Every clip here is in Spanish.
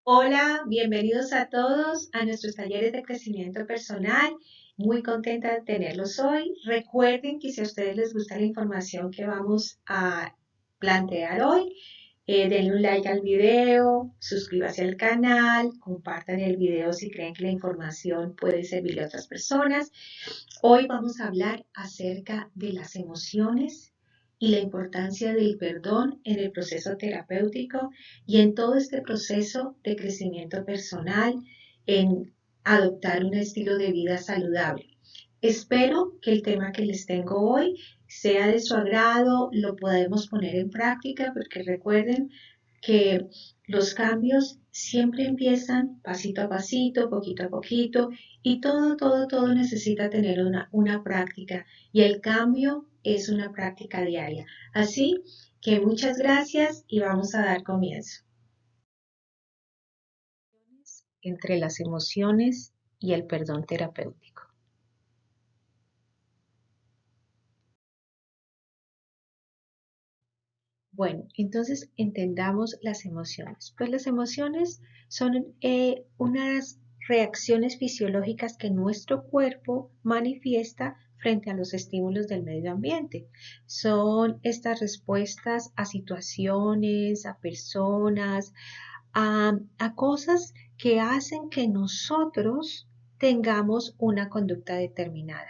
Hola, bienvenidos a todos a nuestros talleres de crecimiento personal. Muy contenta de tenerlos hoy. Recuerden que si a ustedes les gusta la información que vamos a plantear hoy, denle un like al video, suscríbase al canal, compartan el video si creen que la información puede servirle a otras personas. Hoy vamos a hablar acerca de las emociones y la importancia del perdón en el proceso terapéutico y en todo este proceso de crecimiento personal, en adoptar un estilo de vida saludable. Espero que el tema que les tengo hoy sea de su agrado, lo podemos poner en práctica, porque recuerden que los cambios siempre empiezan pasito a pasito, poquito a poquito, y todo necesita tener una práctica, y el cambio es una práctica diaria. Así que muchas gracias y vamos a dar comienzo. Entre las emociones y el perdón terapéutico. Bueno, entonces entendamos las emociones. Pues las emociones son unas reacciones fisiológicas que nuestro cuerpo manifiesta frente a los estímulos del medio ambiente. Son estas respuestas a situaciones, a personas, a cosas que hacen que nosotros tengamos una conducta determinada.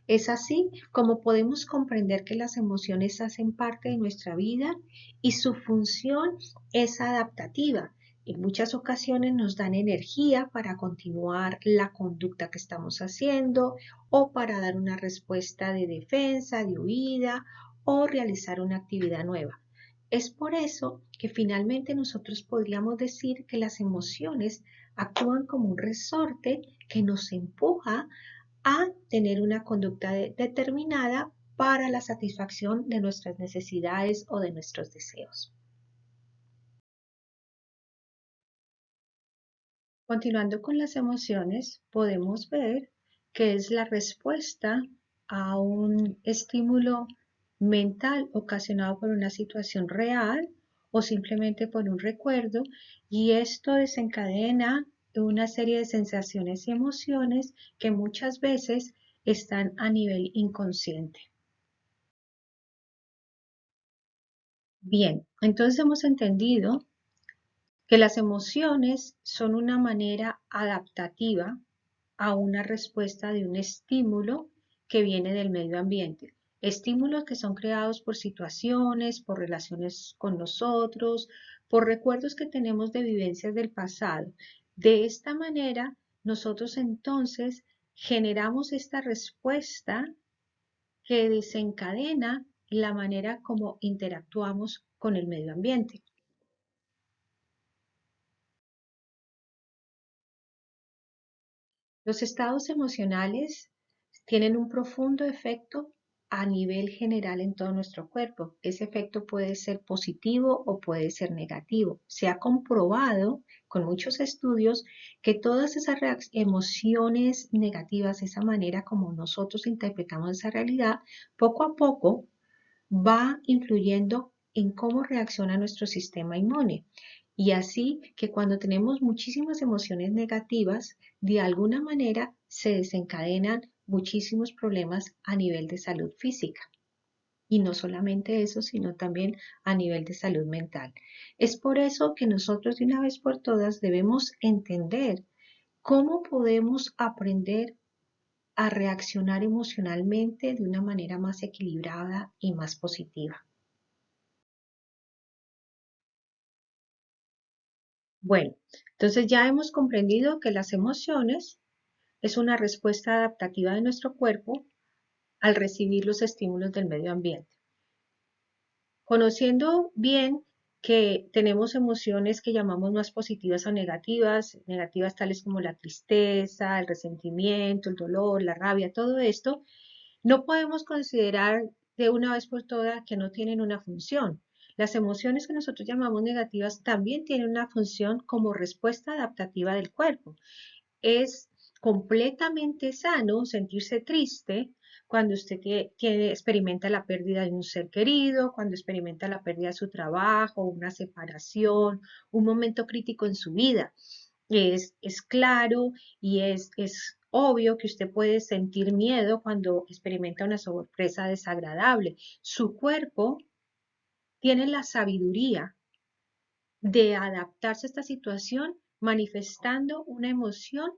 Es así como podemos comprender que las emociones hacen parte de nuestra vida y su función es adaptativa. En muchas ocasiones nos dan energía para continuar la conducta que estamos haciendo o para dar una respuesta de defensa, de huida o realizar una actividad nueva. Es por eso que finalmente nosotros podríamos decir que las emociones actúan como un resorte que nos empuja a tener una conducta determinada para la satisfacción de nuestras necesidades o de nuestros deseos. Continuando con las emociones, podemos ver que es la respuesta a un estímulo mental ocasionado por una situación real o simplemente por un recuerdo, y esto desencadena una serie de sensaciones y emociones que muchas veces están a nivel inconsciente. Bien, entonces hemos entendido que las emociones son una manera adaptativa a una respuesta de un estímulo que viene del medio ambiente. Estímulos que son creados por situaciones, por relaciones con nosotros, por recuerdos que tenemos de vivencias del pasado. De esta manera, nosotros entonces generamos esta respuesta que desencadena la manera como interactuamos con el medio ambiente. Los estados emocionales tienen un profundo efecto a nivel general en todo nuestro cuerpo. Ese efecto puede ser positivo o puede ser negativo. Se ha comprobado con muchos estudios que todas esas emociones negativas, esa manera como nosotros interpretamos esa realidad, poco a poco va influyendo en cómo reacciona nuestro sistema inmune. Y así que cuando tenemos muchísimas emociones negativas, de alguna manera se desencadenan muchísimos problemas a nivel de salud física. Y no solamente eso, sino también a nivel de salud mental. Es por eso que nosotros de una vez por todas debemos entender cómo podemos aprender a reaccionar emocionalmente de una manera más equilibrada y más positiva. Bueno, entonces ya hemos comprendido que las emociones es una respuesta adaptativa de nuestro cuerpo al recibir los estímulos del medio ambiente. Conociendo bien que tenemos emociones que llamamos más positivas o negativas, negativas tales como la tristeza, el resentimiento, el dolor, la rabia, todo esto, no podemos considerar de una vez por todas que no tienen una función. Las emociones que nosotros llamamos negativas también tienen una función como respuesta adaptativa del cuerpo. Es completamente sano sentirse triste cuando usted experimenta la pérdida de un ser querido, cuando experimenta la pérdida de su trabajo, una separación, un momento crítico en su vida. Es claro y es obvio que usted puede sentir miedo cuando experimenta una sorpresa desagradable. Su cuerpo tiene la sabiduría de adaptarse a esta situación manifestando una emoción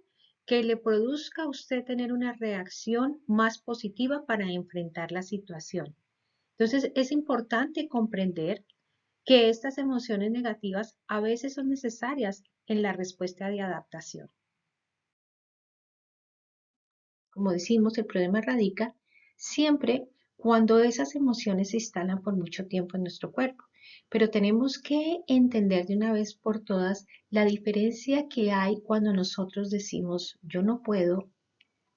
que le produzca a usted tener una reacción más positiva para enfrentar la situación. Entonces, es importante comprender que estas emociones negativas a veces son necesarias en la respuesta de adaptación. Como decimos, el problema radica siempre cuando esas emociones se instalan por mucho tiempo en nuestro cuerpo. Pero tenemos que entender de una vez por todas la diferencia que hay cuando nosotros decimos yo no puedo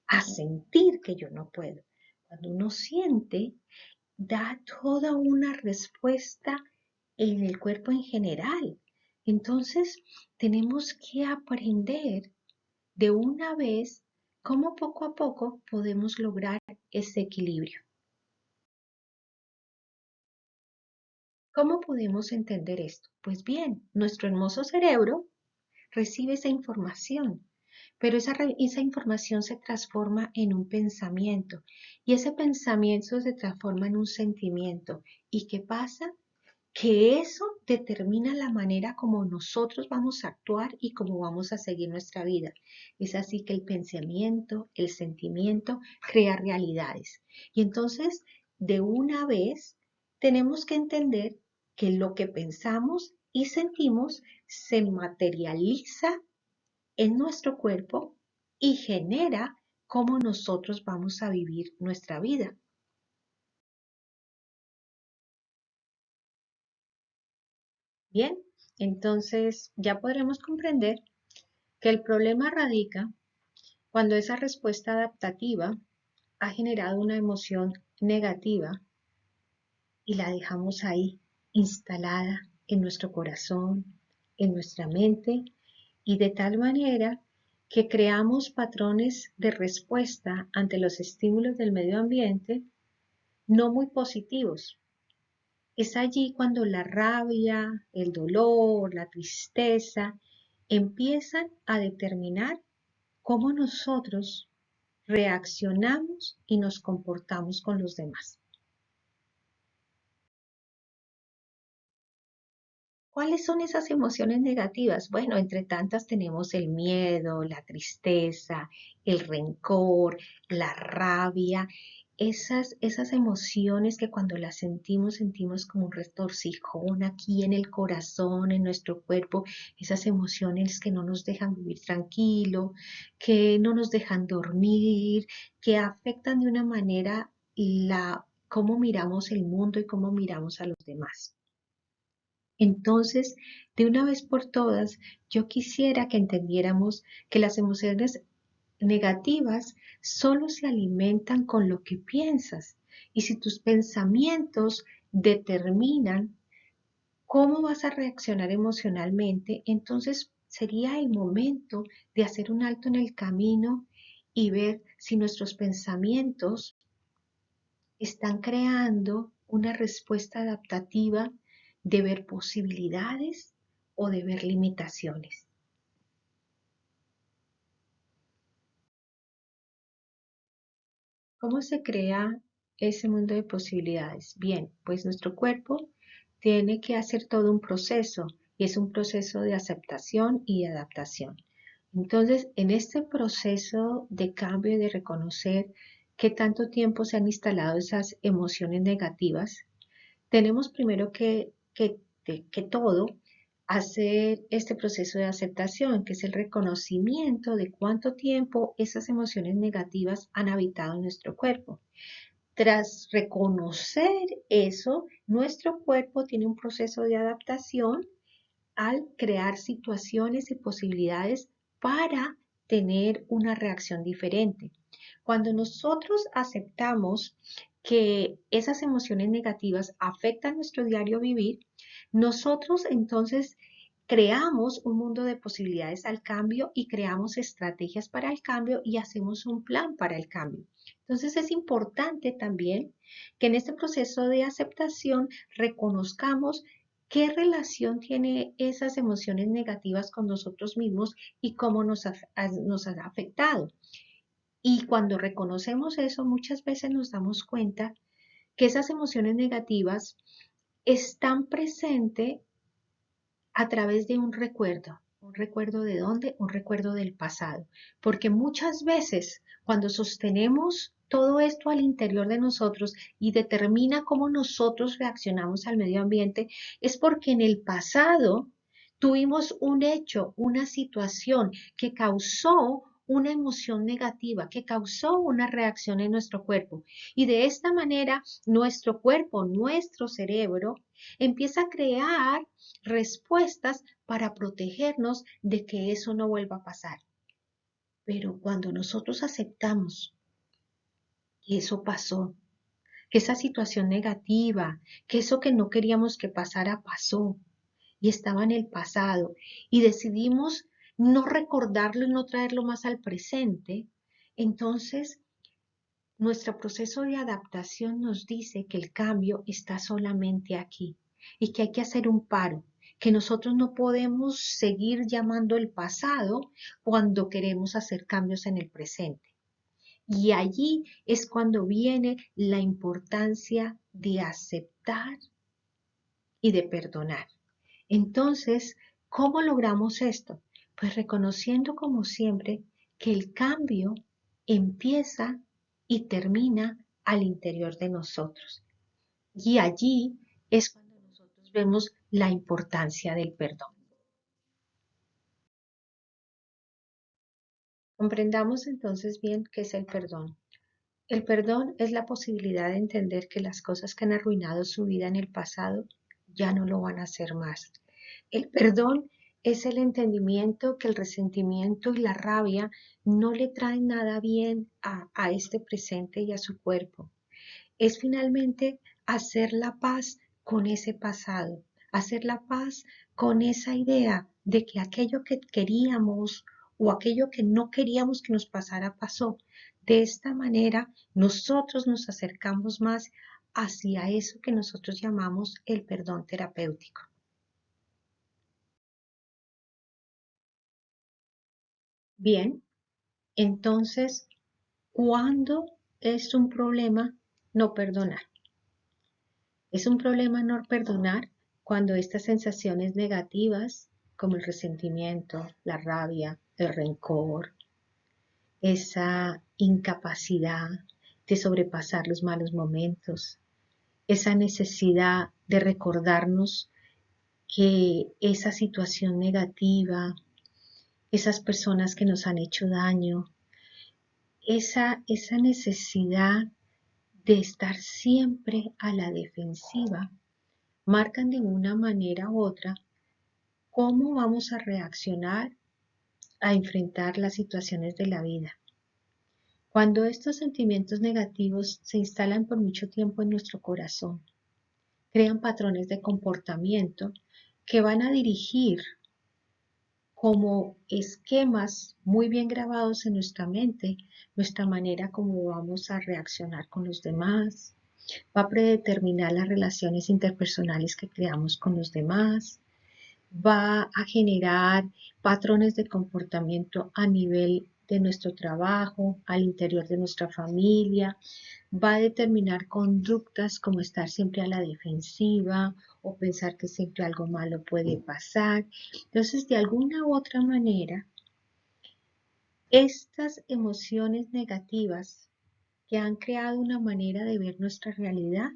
a sentir que yo no puedo. Cuando uno siente, da toda una respuesta en el cuerpo en general. Entonces, tenemos que aprender de una vez cómo poco a poco podemos lograr ese equilibrio. ¿Cómo podemos entender esto? Pues bien, nuestro hermoso cerebro recibe esa información, pero esa información se transforma en un pensamiento y ese pensamiento se transforma en un sentimiento. ¿Y qué pasa? Que eso determina la manera como nosotros vamos a actuar y cómo vamos a seguir nuestra vida. Es así que el pensamiento, el sentimiento crea realidades. Y entonces, de una vez, tenemos que entender que lo que pensamos y sentimos se materializa en nuestro cuerpo y genera cómo nosotros vamos a vivir nuestra vida. Bien, entonces ya podremos comprender que el problema radica cuando esa respuesta adaptativa ha generado una emoción negativa y la dejamos ahí, instalada en nuestro corazón, en nuestra mente, y de tal manera que creamos patrones de respuesta ante los estímulos del medio ambiente no muy positivos. Es allí cuando la rabia, el dolor, la tristeza empiezan a determinar cómo nosotros reaccionamos y nos comportamos con los demás. ¿Cuáles son esas emociones negativas? Bueno, entre tantas tenemos el miedo, la tristeza, el rencor, la rabia, esas emociones que cuando las sentimos como un retorcijón aquí en el corazón, en nuestro cuerpo, esas emociones que no nos dejan vivir tranquilo, que no nos dejan dormir, que afectan de una manera cómo miramos el mundo y cómo miramos a los demás. Entonces, de una vez por todas, yo quisiera que entendiéramos que las emociones negativas solo se alimentan con lo que piensas. Y si tus pensamientos determinan cómo vas a reaccionar emocionalmente, entonces sería el momento de hacer un alto en el camino y ver si nuestros pensamientos están creando una respuesta adaptativa de ver posibilidades o de ver limitaciones. ¿Cómo se crea ese mundo de posibilidades? Bien, pues nuestro cuerpo tiene que hacer todo un proceso y es un proceso de aceptación y de adaptación. Entonces, en este proceso de cambio y de reconocer qué tanto tiempo se han instalado esas emociones negativas, tenemos primero que todo hacer este proceso de aceptación, que es el reconocimiento de cuánto tiempo esas emociones negativas han habitado en nuestro cuerpo. Tras reconocer eso, nuestro cuerpo tiene un proceso de adaptación al crear situaciones y posibilidades para tener una reacción diferente. Cuando nosotros aceptamos que esas emociones negativas afectan nuestro diario vivir, nosotros entonces creamos un mundo de posibilidades al cambio y creamos estrategias para el cambio y hacemos un plan para el cambio. Entonces es importante también que en este proceso de aceptación reconozcamos qué relación tiene esas emociones negativas con nosotros mismos y cómo nos ha afectado. Y cuando reconocemos eso, muchas veces nos damos cuenta que esas emociones negativas están presentes a través de un recuerdo. ¿Un recuerdo de dónde? Un recuerdo del pasado. Porque muchas veces cuando sostenemos todo esto al interior de nosotros y determina cómo nosotros reaccionamos al medio ambiente, es porque en el pasado tuvimos un hecho, una situación que causó una emoción negativa, que causó una reacción en nuestro cuerpo. Y de esta manera, nuestro cuerpo, nuestro cerebro, empieza a crear respuestas para protegernos de que eso no vuelva a pasar. Pero cuando nosotros aceptamos que eso pasó, que esa situación negativa, que eso que no queríamos que pasara pasó y estaba en el pasado y decidimos no recordarlo y no traerlo más al presente, entonces nuestro proceso de adaptación nos dice que el cambio está solamente aquí y que hay que hacer un paro, que nosotros no podemos seguir llamando el pasado cuando queremos hacer cambios en el presente. Y allí es cuando viene la importancia de aceptar y de perdonar. Entonces, ¿cómo logramos esto? Pues reconociendo como siempre que el cambio empieza y termina al interior de nosotros. Y allí es cuando nosotros vemos la importancia del perdón. Comprendamos entonces bien qué es el perdón. El perdón es la posibilidad de entender que las cosas que han arruinado su vida en el pasado ya no lo van a hacer más. El perdón es el entendimiento que el resentimiento y la rabia no le traen nada bien a este presente y a su cuerpo. Es finalmente hacer la paz con ese pasado, hacer la paz con esa idea de que aquello que queríamos o aquello que no queríamos que nos pasara pasó. De esta manera nosotros nos acercamos más hacia eso que nosotros llamamos el perdón terapéutico. Bien, entonces, ¿cuándo es un problema no perdonar? Es un problema no perdonar cuando estas sensaciones negativas, como el resentimiento, la rabia, el rencor, esa incapacidad de sobrepasar los malos momentos, esa necesidad de recordarnos que esa situación negativa, esas personas que nos han hecho daño, esa necesidad de estar siempre a la defensiva, marcan de una manera u otra cómo vamos a reaccionar a enfrentar las situaciones de la vida. Cuando estos sentimientos negativos se instalan por mucho tiempo en nuestro corazón, crean patrones de comportamiento que van a dirigir como esquemas muy bien grabados en nuestra mente, nuestra manera como vamos a reaccionar con los demás, va a predeterminar las relaciones interpersonales que creamos con los demás, va a generar patrones de comportamiento a nivel de nuestro trabajo, al interior de nuestra familia, va a determinar conductas como estar siempre a la defensiva o pensar que siempre algo malo puede pasar. Entonces, de alguna u otra manera, estas emociones negativas que han creado una manera de ver nuestra realidad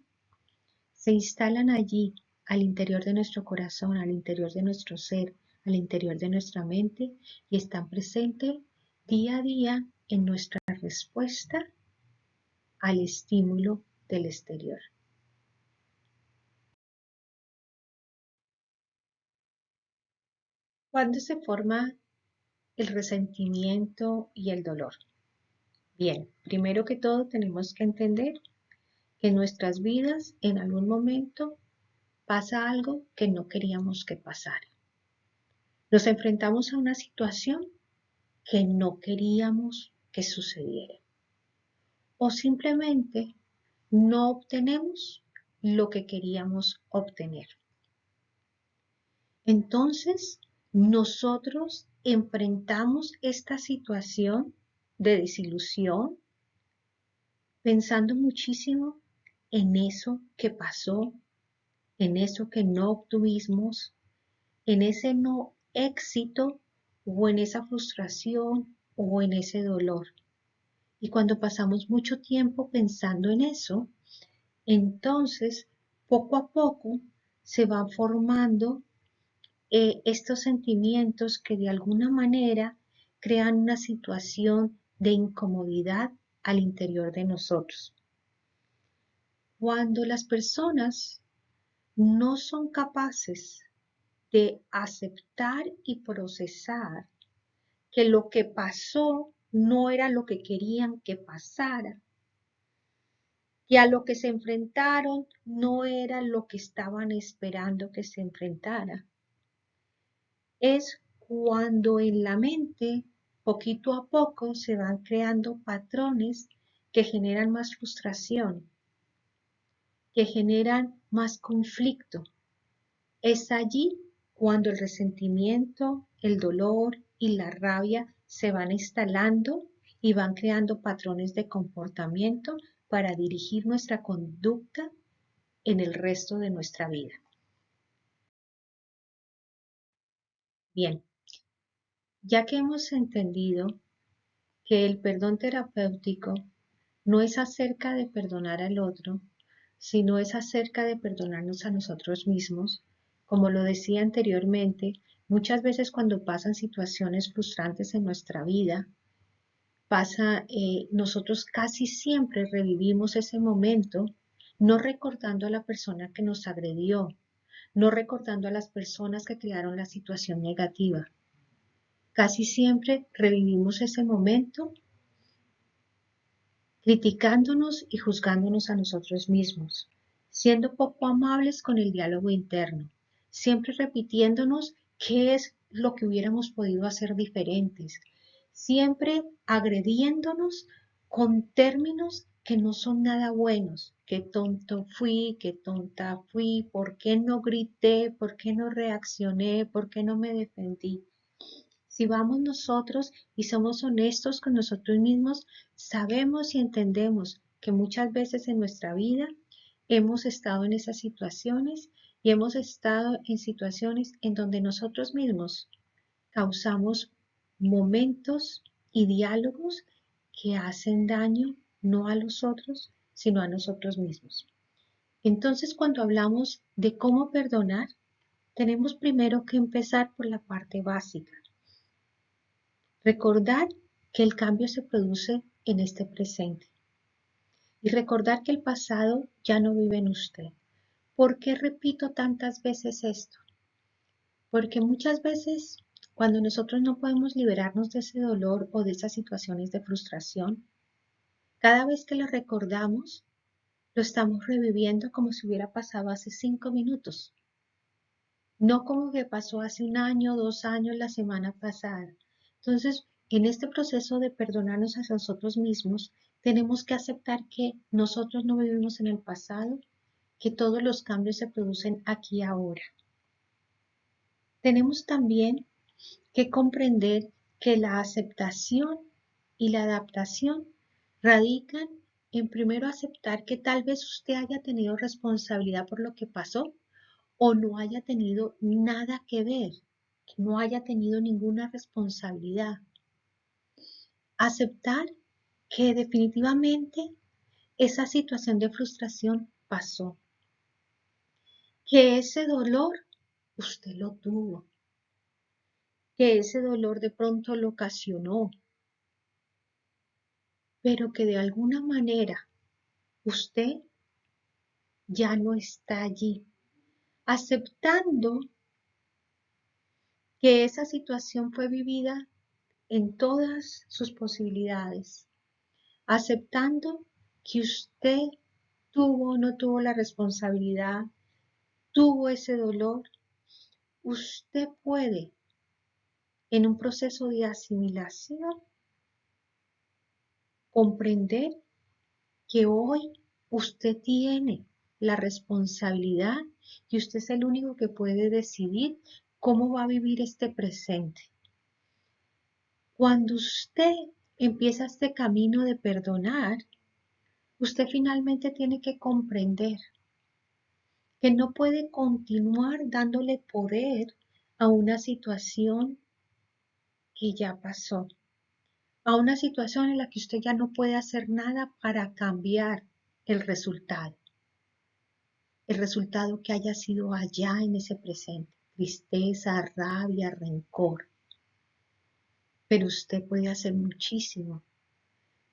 se instalan allí, al interior de nuestro corazón, al interior de nuestro ser, al interior de nuestra mente y están presentes día a día en nuestra respuesta al estímulo del exterior. ¿Cuándo se forma el resentimiento y el dolor? Bien, primero que todo tenemos que entender que en nuestras vidas en algún momento pasa algo que no queríamos que pasara. Nos enfrentamos a una situación que no queríamos que sucediera. o simplemente no obtenemos lo que queríamos obtener. Entonces, nosotros enfrentamos esta situación de desilusión pensando muchísimo en eso que pasó, en eso que no obtuvimos, en ese no éxito o en esa frustración o en ese dolor. Y cuando pasamos mucho tiempo pensando en eso, entonces poco a poco se van formando estos sentimientos que de alguna manera crean una situación de incomodidad al interior de nosotros. Cuando las personas no son capaces de aceptar y procesar que lo que pasó no era lo que querían que pasara, que a lo que se enfrentaron no era lo que estaban esperando que se enfrentara, es cuando en la mente, poquito a poco, se van creando patrones que generan más frustración, que generan más conflicto. Es allí cuando el resentimiento, el dolor y la rabia se van instalando y van creando patrones de comportamiento para dirigir nuestra conducta en el resto de nuestra vida. Bien, ya que hemos entendido que el perdón terapéutico no es acerca de perdonar al otro, sino es acerca de perdonarnos a nosotros mismos. Como lo decía anteriormente, muchas veces cuando pasan situaciones frustrantes en nuestra vida, nosotros casi siempre revivimos ese momento, no recordando a la persona que nos agredió, no recordando a las personas que crearon la situación negativa. Casi siempre revivimos ese momento criticándonos y juzgándonos a nosotros mismos, siendo poco amables con el diálogo interno, siempre repitiéndonos qué es lo que hubiéramos podido hacer diferentes, siempre agrediéndonos con términos que no son nada buenos. Qué tonto fui, qué tonta fui, por qué no grité, por qué no reaccioné, por qué no me defendí. Si vamos nosotros y somos honestos con nosotros mismos, sabemos y entendemos que muchas veces en nuestra vida hemos estado en esas situaciones y hemos estado en situaciones en donde nosotros mismos causamos momentos y diálogos que hacen daño no a los otros, sino a nosotros mismos. Entonces, cuando hablamos de cómo perdonar, tenemos primero que empezar por la parte básica. Recordar que el cambio se produce en este presente y recordar que el pasado ya no vive en usted. ¿Por qué repito tantas veces esto? Porque muchas veces cuando nosotros no podemos liberarnos de ese dolor o de esas situaciones de frustración, cada vez que lo recordamos, lo estamos reviviendo como si hubiera pasado hace 5 minutos, no como que pasó hace 1 año, 2 años, la semana pasada. Entonces, en este proceso de perdonarnos a nosotros mismos, tenemos que aceptar que nosotros no vivimos en el pasado, que todos los cambios se producen aquí y ahora. Tenemos también que comprender que la aceptación y la adaptación radican en primero aceptar que tal vez usted haya tenido responsabilidad por lo que pasó o no haya tenido nada que ver, que no haya tenido ninguna responsabilidad. Aceptar que definitivamente esa situación de frustración pasó, que ese dolor usted lo tuvo, que ese dolor de pronto lo ocasionó, pero que de alguna manera usted ya no está allí, aceptando que esa situación fue vivida en todas sus posibilidades, aceptando que usted tuvo o no tuvo la responsabilidad, tuvo ese dolor, usted puede, en un proceso de asimilación, comprender que hoy usted tiene la responsabilidad y usted es el único que puede decidir cómo va a vivir este presente. Cuando usted empieza este camino de perdonar, usted finalmente tiene que comprender que no puede continuar dándole poder a una situación que ya pasó, a una situación en la que usted ya no puede hacer nada para cambiar el resultado que haya sido allá en ese presente, tristeza, rabia, rencor. Pero usted puede hacer muchísimo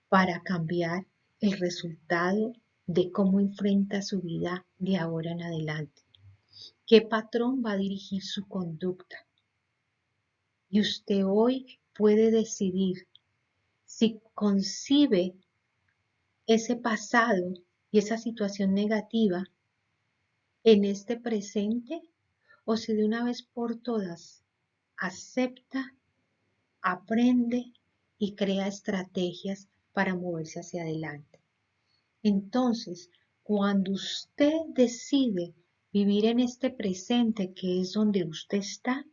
para cambiar el resultado de cómo enfrenta su vida de ahora en adelante. ¿Qué patrón va a dirigir su conducta? Y usted hoy puede decidir si concibe ese pasado y esa situación negativa en este presente o si de una vez por todas acepta, aprende y crea estrategias para moverse hacia adelante. Entonces, cuando usted decide vivir en este presente que es donde usted está,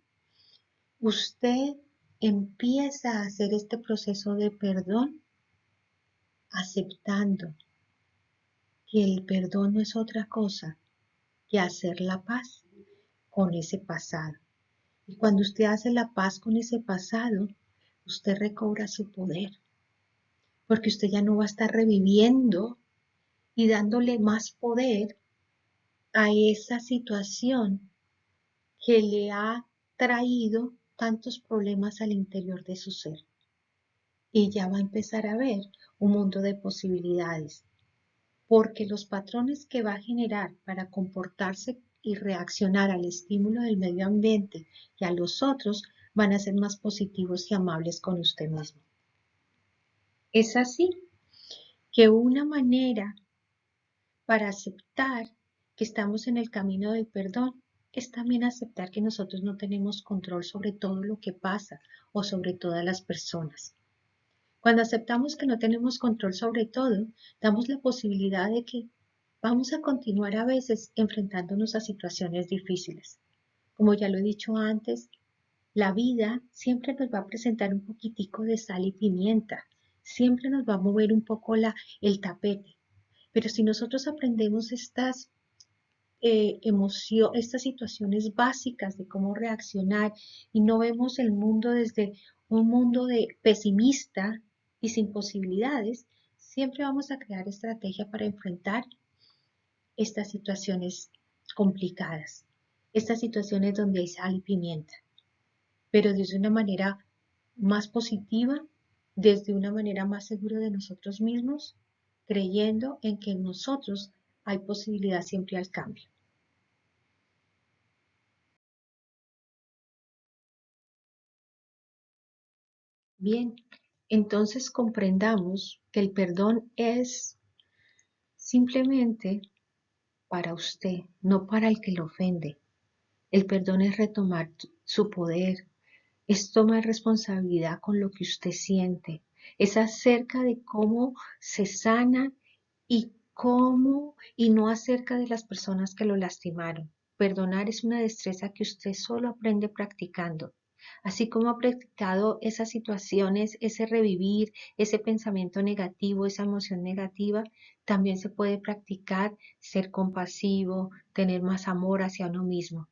usted empieza a hacer este proceso de perdón aceptando que el perdón no es otra cosa que hacer la paz con ese pasado. Y cuando usted hace la paz con ese pasado, usted recobra su poder, porque usted ya no va a estar reviviendo y dándole más poder a esa situación que le ha traído tantos problemas al interior de su ser. Y ya va a empezar a ver un mundo de posibilidades, porque los patrones que va a generar para comportarse y reaccionar al estímulo del medio ambiente y a los otros van a ser más positivos y amables con usted mismo. Es así que una manera para aceptar que estamos en el camino del perdón es también aceptar que nosotros no tenemos control sobre todo lo que pasa o sobre todas las personas. Cuando aceptamos que no tenemos control sobre todo, damos la posibilidad de que vamos a continuar a veces enfrentándonos a situaciones difíciles. Como ya lo he dicho antes, la vida siempre nos va a presentar un poquitico de sal y pimienta, siempre nos va a mover un poco el tapete. Pero si nosotros aprendemos estas estas situaciones básicas de cómo reaccionar y no vemos el mundo desde un mundo de pesimista y sin posibilidades, siempre vamos a crear estrategia para enfrentar estas situaciones complicadas, estas situaciones donde hay sal y pimienta, pero desde una manera más positiva, desde una manera más segura de nosotros mismos, creyendo en que en nosotros hay posibilidad siempre al cambio. Bien, entonces comprendamos que el perdón es simplemente para usted, no para el que lo ofende. El perdón es retomar su poder, es tomar responsabilidad con lo que usted siente, es acerca de cómo se sana y no acerca de las personas que lo lastimaron. Perdonar es una destreza que usted solo aprende practicando. Así como ha practicado esas situaciones, ese revivir, ese pensamiento negativo, esa emoción negativa, también se puede practicar ser compasivo, tener más amor hacia uno mismo.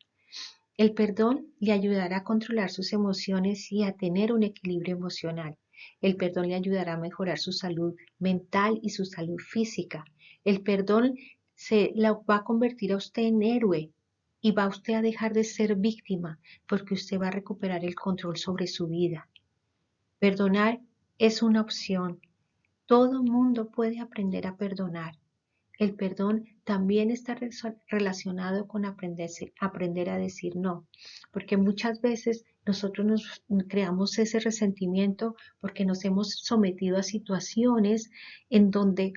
El perdón le ayudará a controlar sus emociones y a tener un equilibrio emocional. El perdón le ayudará a mejorar su salud mental y su salud física. El perdón se la va a convertir a usted en héroe y va usted a dejar de ser víctima porque usted va a recuperar el control sobre su vida. Perdonar es una opción. Todo mundo puede aprender a perdonar. El perdón también está relacionado con aprender a decir no, porque muchas veces nosotros nos creamos ese resentimiento porque nos hemos sometido a situaciones en donde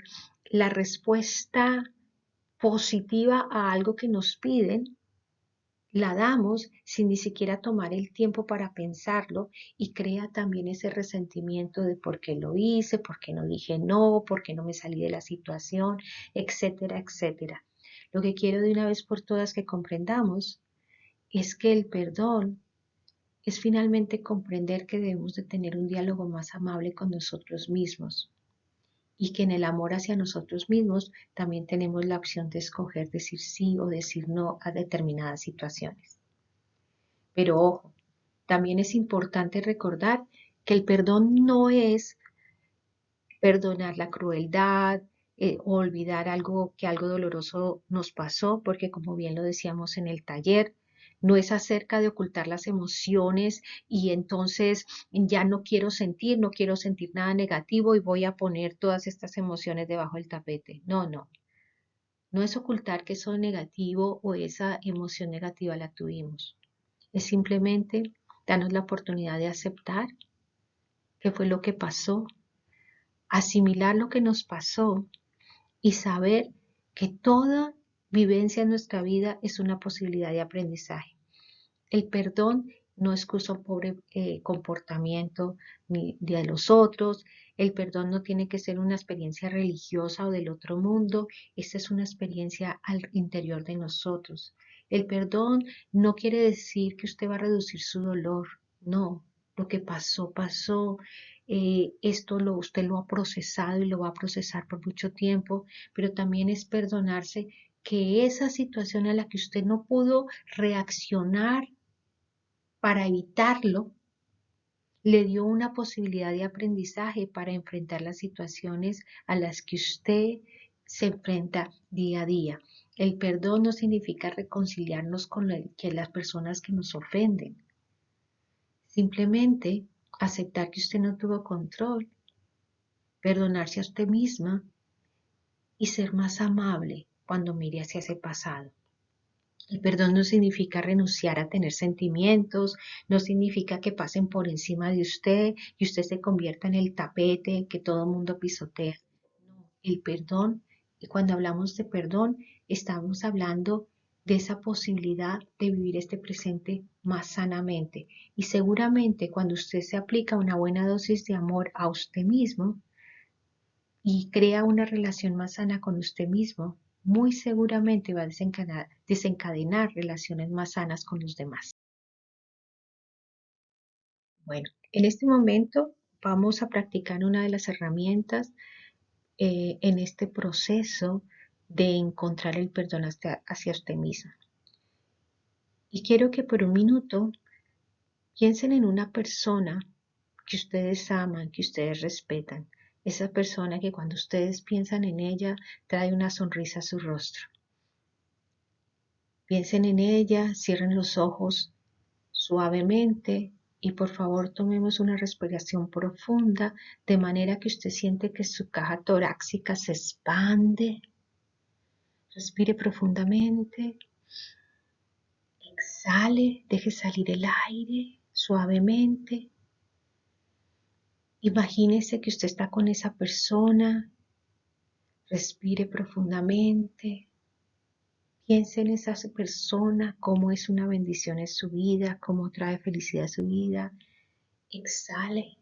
la respuesta positiva a algo que nos piden La damos sin ni siquiera tomar el tiempo para pensarlo y crea también ese resentimiento de por qué lo hice, por qué no dije no, por qué no me salí de la situación, etcétera, etcétera. Lo que quiero de una vez por todas que comprendamos es que el perdón es finalmente comprender que debemos de tener un diálogo más amable con nosotros mismos y que en el amor hacia nosotros mismos también tenemos la opción de escoger decir sí o decir no a determinadas situaciones. Pero ojo, también es importante recordar que el perdón no es perdonar la crueldad o olvidar algo doloroso nos pasó, porque como bien lo decíamos en el taller, no es acerca de ocultar las emociones y entonces ya no quiero sentir nada negativo y voy a poner todas estas emociones debajo del tapete. No, no. No es ocultar que eso negativo o esa emoción negativa la tuvimos. Es simplemente darnos la oportunidad de aceptar qué fue lo que pasó, asimilar lo que nos pasó y saber que toda vivencia en nuestra vida es una posibilidad de aprendizaje. El perdón no excusa un pobre comportamiento ni de los otros. El perdón no tiene que ser una experiencia religiosa o del otro mundo. Esta es una experiencia al interior de nosotros. El perdón no quiere decir que usted va a reducir su dolor. No, lo que pasó, pasó. Usted lo ha procesado y lo va a procesar por mucho tiempo, pero también es perdonarse que esa situación a la que usted no pudo reaccionar para evitarlo, le dio una posibilidad de aprendizaje para enfrentar las situaciones a las que usted se enfrenta día a día. El perdón no significa reconciliarnos con las personas que nos ofenden. Simplemente aceptar que usted no tuvo control, perdonarse a usted misma y ser más amable cuando mire hacia ese pasado. El perdón no significa renunciar a tener sentimientos, no significa que pasen por encima de usted y usted se convierta en el tapete que todo el mundo pisotea. No, el perdón, y cuando hablamos de perdón, estamos hablando de esa posibilidad de vivir este presente más sanamente. Y seguramente cuando usted se aplica una buena dosis de amor a usted mismo, y crea una relación más sana con usted mismo, muy seguramente va a desencadenar relaciones más sanas con los demás. Bueno, en este momento vamos a practicar una de las herramientas en este proceso de encontrar el perdón hacia usted mismo. Y quiero que por un minuto piensen en una persona que ustedes aman, que ustedes respetan. Esa persona que cuando ustedes piensan en ella trae una sonrisa a su rostro. Piensen en ella, cierren los ojos suavemente y por favor tomemos una respiración profunda de manera que usted siente que su caja torácica se expande. Respire profundamente, exhale, deje salir el aire suavemente. Imagínese que usted está con esa persona, respire profundamente. Piense en esa persona, cómo es una bendición en su vida, cómo trae felicidad a su vida. Exhale.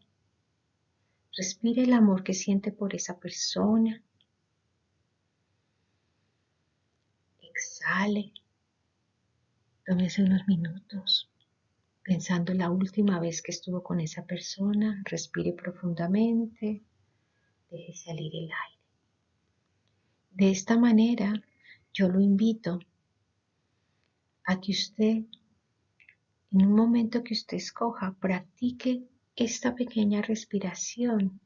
Respire el amor que siente por esa persona. Exhale. Tómese unos minutos pensando en la última vez que estuvo con esa persona. Respire profundamente. Deje salir el aire. De esta manera, yo lo invito a que usted, en un momento que usted escoja, practique esta pequeña respiración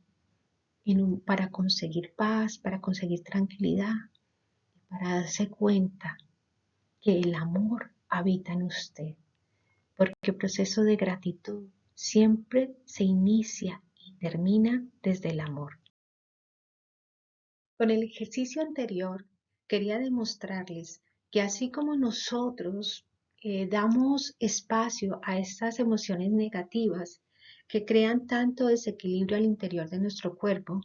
para conseguir paz, para conseguir tranquilidad, para darse cuenta que el amor habita en usted, porque el proceso de gratitud siempre se inicia y termina desde el amor. Con el ejercicio anterior, quería demostrarles que así como nosotros damos espacio a estas emociones negativas que crean tanto desequilibrio al interior de nuestro cuerpo,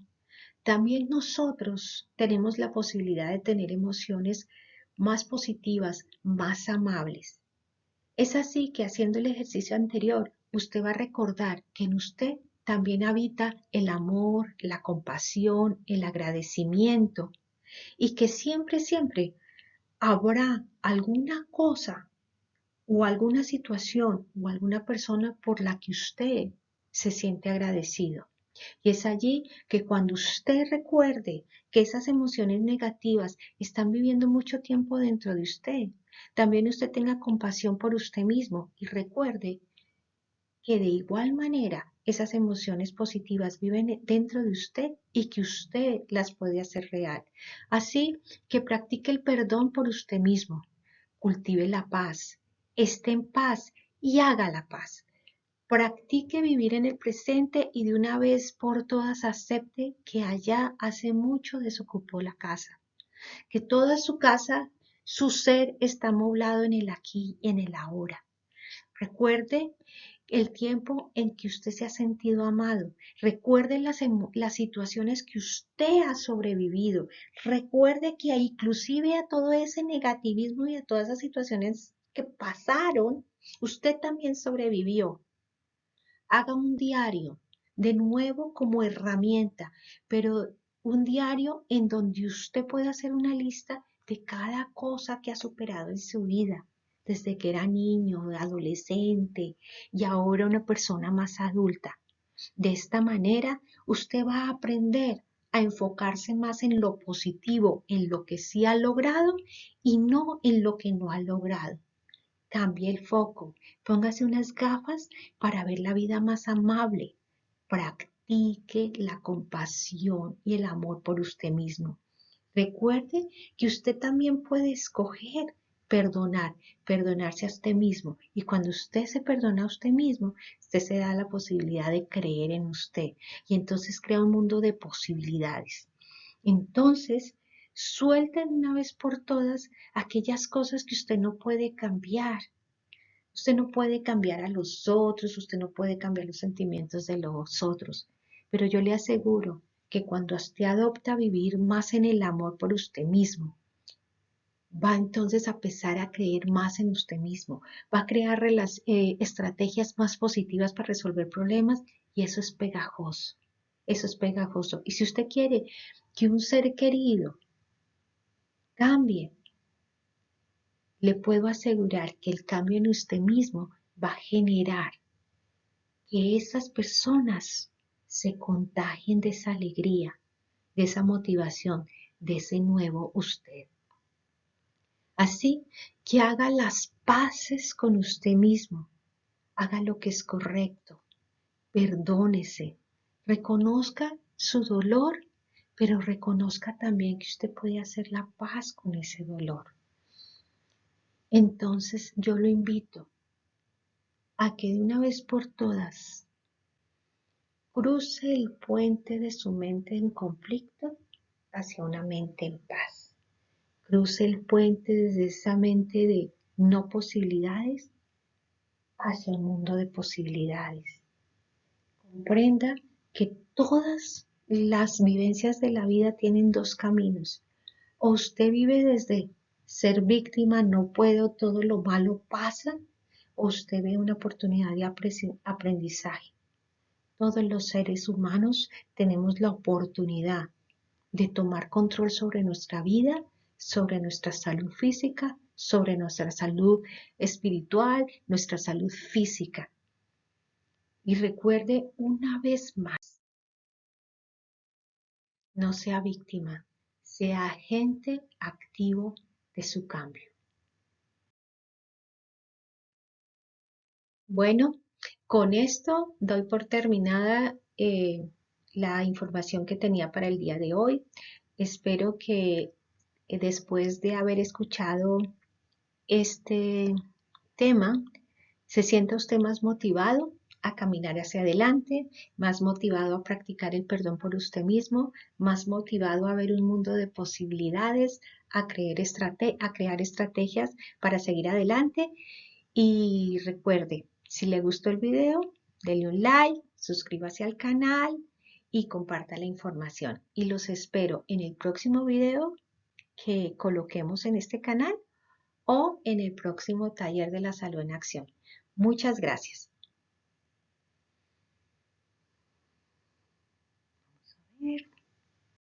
también nosotros tenemos la posibilidad de tener emociones más positivas, más amables. Es así que haciendo el ejercicio anterior, usted va a recordar que en usted también habita el amor, la compasión, el agradecimiento y que siempre, siempre habrá alguna cosa o alguna situación o alguna persona por la que usted se siente agradecido. Y es allí que cuando usted recuerde que esas emociones negativas están viviendo mucho tiempo dentro de usted, también usted tenga compasión por usted mismo y recuerde que de igual manera esas emociones positivas viven dentro de usted y que usted las puede hacer real. Así que practique el perdón por usted mismo, cultive la paz, esté en paz y haga la paz. Practique vivir en el presente y de una vez por todas acepte que allá hace mucho desocupó la casa, que toda su casa, su ser está amoblado en el aquí y en el ahora. Recuerde el tiempo en que usted se ha sentido amado. Recuerde las situaciones que usted ha sobrevivido. Recuerde que inclusive a todo ese negativismo y a todas esas situaciones que pasaron, usted también sobrevivió. Haga un diario, de nuevo como herramienta, pero un diario en donde usted pueda hacer una lista de cada cosa que ha superado en su vida, desde que era niño, adolescente y ahora una persona más adulta. De esta manera, usted va a aprender a enfocarse más en lo positivo, en lo que sí ha logrado y no en lo que no ha logrado. Cambie el foco, póngase unas gafas para ver la vida más amable. Practique la compasión y el amor por usted mismo. Recuerde que usted también puede escoger perdonarse a usted mismo. Y cuando usted se perdona a usted mismo, usted se da la posibilidad de creer en usted. Y entonces crea un mundo de posibilidades. Entonces, suelta de una vez por todas aquellas cosas que usted no puede cambiar. Usted no puede cambiar a los otros, usted no puede cambiar los sentimientos de los otros. Pero yo le aseguro que cuando usted adopta vivir más en el amor por usted mismo, va entonces a empezar a creer más en usted mismo, va a crear estrategias más positivas para resolver problemas y eso es pegajoso. Eso es pegajoso. Y si usted quiere que un ser querido cambie, le puedo asegurar que el cambio en usted mismo va a generar que esas personas se contagien de esa alegría, de esa motivación, de ese nuevo usted. Así que haga las paces con usted mismo, haga lo que es correcto, perdónese, reconozca su dolor, pero reconozca también que usted puede hacer la paz con ese dolor. Entonces yo lo invito a que de una vez por todas cruce el puente de su mente en conflicto hacia una mente en paz. Cruce el puente desde esa mente de no posibilidades hacia un mundo de posibilidades. Comprenda que todas las vivencias de la vida tienen dos caminos. O usted vive desde ser víctima, no puedo, todo lo malo pasa, o usted ve una oportunidad de aprendizaje. Todos los seres humanos tenemos la oportunidad de tomar control sobre nuestra vida, sobre nuestra salud física, sobre nuestra salud espiritual, nuestra salud física. Y recuerde una vez más, no sea víctima, sea agente activo de su cambio. Bueno, con esto doy por terminada la información que tenía para el día de hoy. Espero que después de haber escuchado este tema, se sienta usted más motivado a caminar hacia adelante, más motivado a practicar el perdón por usted mismo, más motivado a ver un mundo de posibilidades, a crear estrategias para seguir adelante. Y recuerde, si le gustó el video, denle un like, suscríbase al canal y comparta la información. Y los espero en el próximo video que coloquemos en este canal o en el próximo taller de la salud en acción. Muchas gracias.